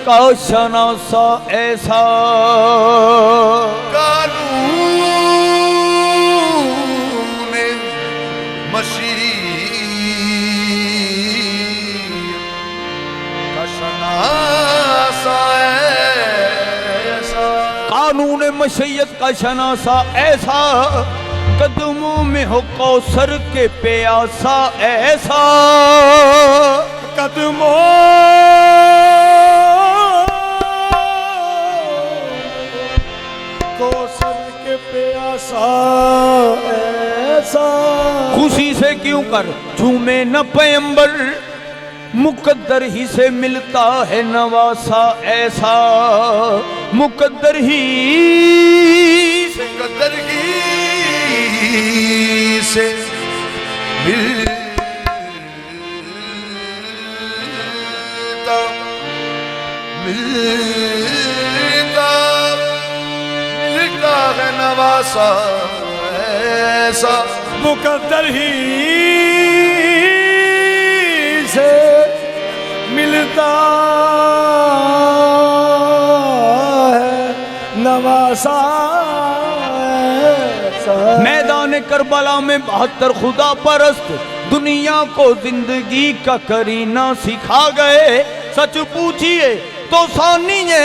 का शनासा ऐसा, कानून मशीयत का शनासा ऐसा, कानून मशीयत का शनासा ऐसा, कदमों में हो कौसर के प्यासा ऐसा, कदमों कौसर के प्यासा ऐसा। खुशी से क्यों कर झूमे न पैगंबर, मुकद्दर ही से मिलता है नवासा ऐसा, मुकद्दर ही से कदर ही से मिलता मिलता मिलता है नवासा ऐसा, मुकद्दर ही से मिलता है नवासा ऐसा। मैदान करबला में 72 खुदा परस्त दुनिया को जिंदगी का करीना सिखा गए। सच पूछिए तो सानिए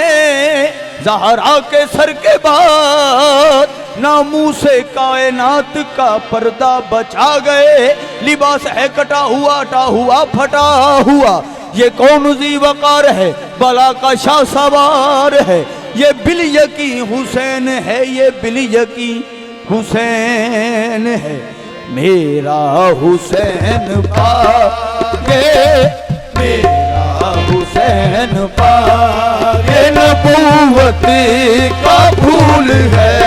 ज़हरा के सर के बाद नामू से कायनात का पर्दा बचा गए। लिबास है कटा हुआ फटा हुआ, ये कौन ज़ी वक़ार है बला का शाह सवार है। ये बिलियकी हुसैन है, ये बिलियकी हुसैन है, मेरा हुसैन पागे, मेरा हुसैन पागे, नबूवत का फूल है,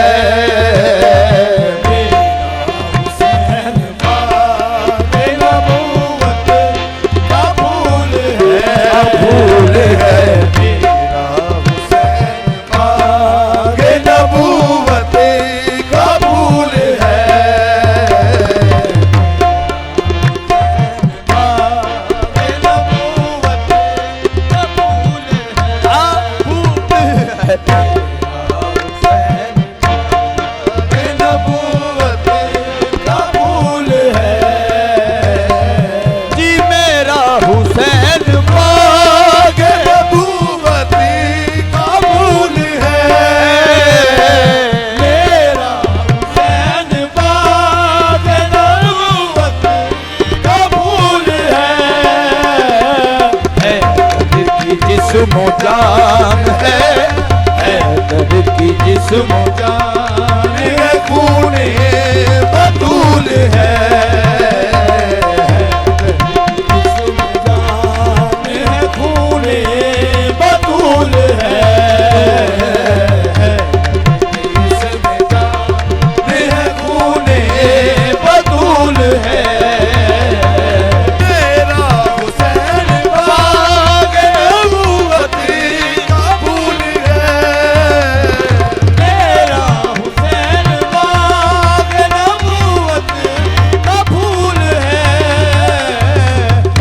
मेरा हुसैन पागे, नबूवत का फूल है, फूल है, मेरा हुसैन पागे नबूवत का फूल है, पागे नबूवत का फूल है, फूल है। पागे नबूवत का फूल है, जी मेरा हुसैन पागे, नबूवत का फूल है, मेरा हुसैन पागे नबूवत का फूल है। हैदर की जिस्मो जान है, हैदर की जिस्मो जान है, खूने बतूल है, खूने बतूल है, इसमें जान है खूने बतूल है, मेरा हुसैन पागे नबूवत का फूल है, मेरा हुसैन पागे नबूवत का फूल है।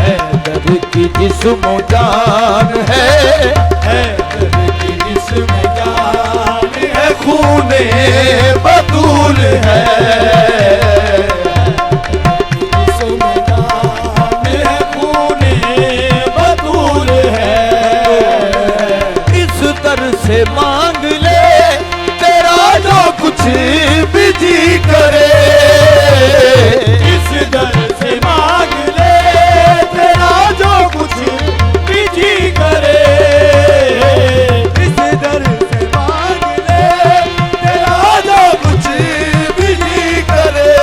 हैदर की जिस्मो जान है, हैदर की जिस्म जान है, खूने बतूल है, जिस्म जान है, खूने बतूल है। इस दर से मांग ले तेरा जो कुछ भी जी करे, इस दर से मांग ले तेरा जो कुछ भी जी करे, इस दर से मांग ले तेरा जो कुछ भी जी करे,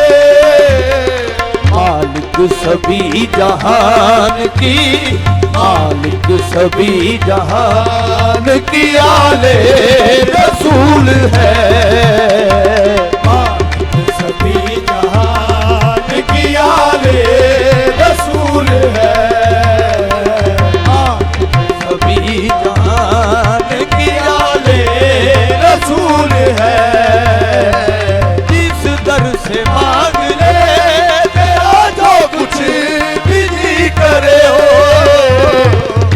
मालिक सभी जहान की, मालिक सभी जहान की आले रसूल है, मालिक सभी जहान की आले रसूल है, सभी जहान की आले रसूल है। जिस दर से मांग ले तेरा जो कुछ भी जी करे हो,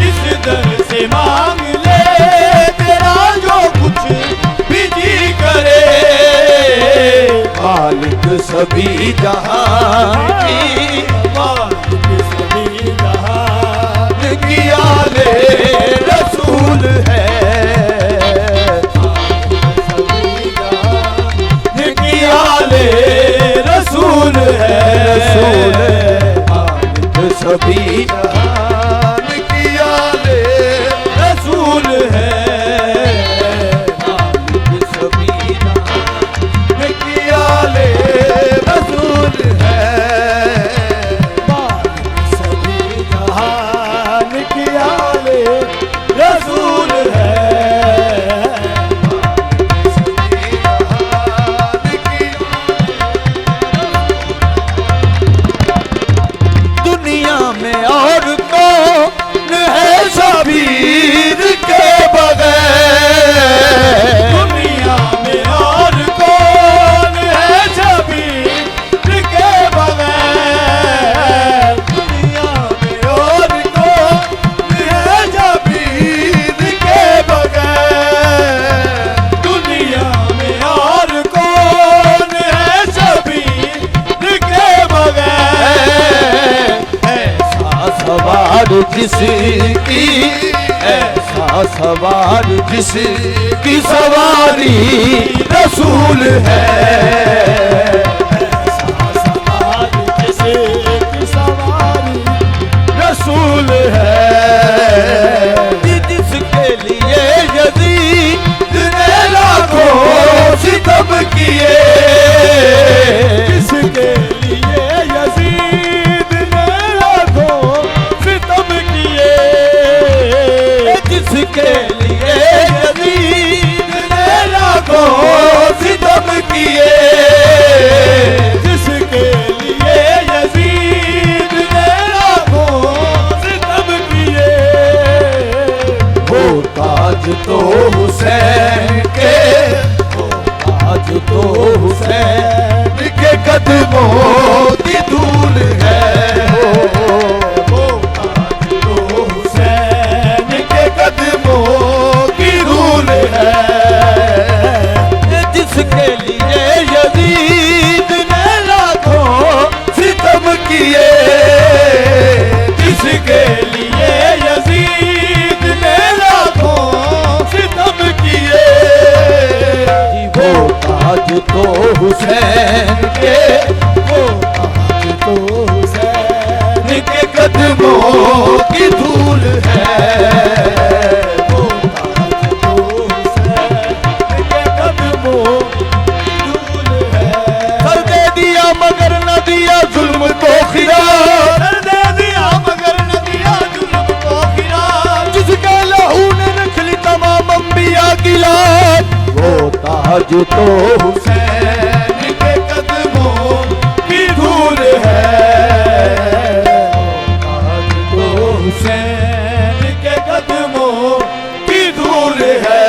इस दर से मांग ले सभी जहान की, मालिक सभी जहान की आले रसूल है, सभी जहान की आले रसूल है, रसूल है। मालिक सभी जहान की आले रसूल है, मालिक सभी जहान की आले रसूल है, मालिक सभी जहान की आले रसूल है, दुनिया में और कौन है शबीर के बगैर, दुनिया में और कौन है शबीर के बगैर, दुनिया में और कौन है शबीर के बगैर, दुनिया में और कौन है शबीर के बगैर, ऐसा सवार जिसकी, ऐसा सवार जिसकी सवारी रसूल है, सवार किसे की सवारी रसूल है। जिसके लिए यजीद ने लाखों सितम किए, किसके लिए यजीद ने लाखों सितम किए, जिसके लिए यजीद ने लाखों सितम किए, जिसके लिए यजीद ने लाखों सितम किए, वो ताज तो हुसैन के, वो ताज तो हुसैन के कदमों की धूल है, वो ताज तो हुसैन के कदमों की धूल है। जिसके लिए यजीद ने लाखों सितम किए, जिसके लिए यजीद ने लाखों सितम किए, वो ताज तो हुसैन के, वो ताज तो हुसैन के कदमों की धूल है, वो ताज तो हुसैन के कदमों की धूल है, कर दे दिया मगर न दिया जुल्म को खिरा, कर दे दिया मगर न दिया जुल्म को खिरा, जिसके लहू ने रख ली तमाम अंबिया की लाज, वो ताज तो हुसैन के कदमों की धूल है, ताज तो हुसैन के कदमों की धूल है,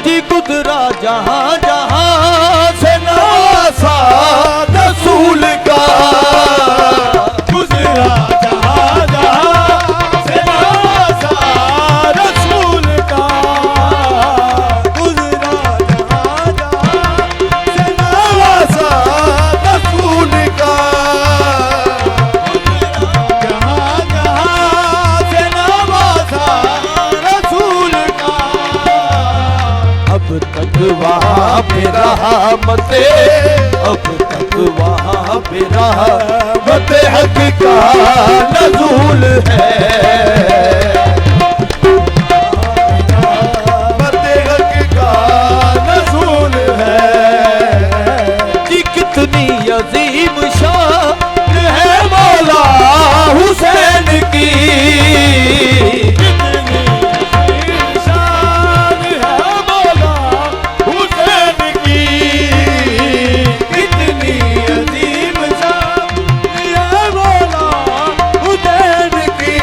की गुजरा जहां जहां से नवासा रसूल का, गुजरा जहां जहां से नवासा रसूल का, गुजरा जहां जहां से नवासा रसूल का, जहां जहां से नवासा रसूल का, अब तक वहाँ पे रहमते, अब तक वहाँ पे रहमते हक का नज़ूल है, रहमते हक का रसूल है, कि कितनी अजीम शान है मौला हुसैन की, कितनी शान है मौला हुसैन की, कितनी अजीम शान है मौला हुसैन की,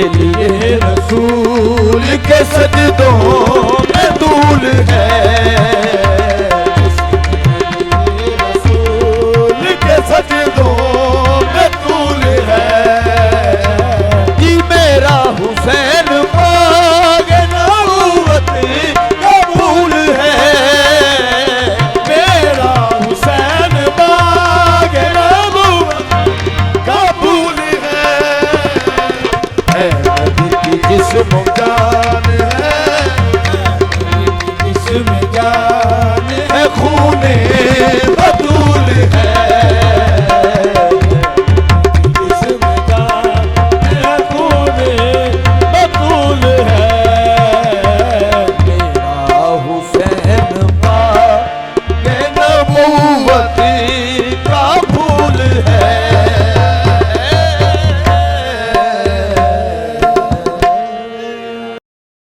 जिसके लिए रसूल के सजदों में धूल है, रसूल के सजदों